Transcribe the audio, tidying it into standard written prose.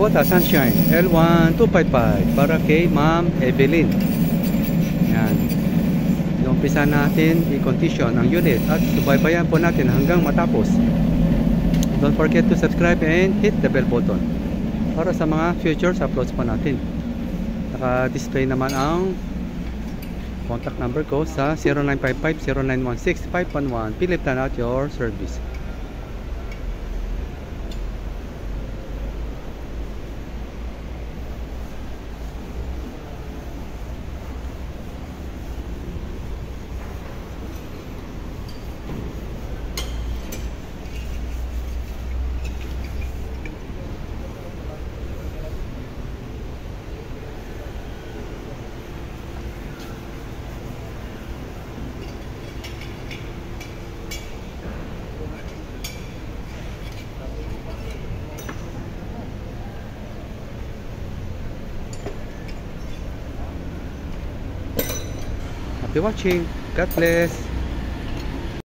Kubota Sunshine L1255 para kay Ma'am Evelyn. Yan. Umpisa natin i-condition ang unit at subaybayan po natin hanggang matapos. Don't forget to subscribe and hit the bell button para sa mga future uploads pa natin. Naka-display naman ang contact number ko sa 0955-0916-511. Philip Tan at your service. Happy watching. God bless.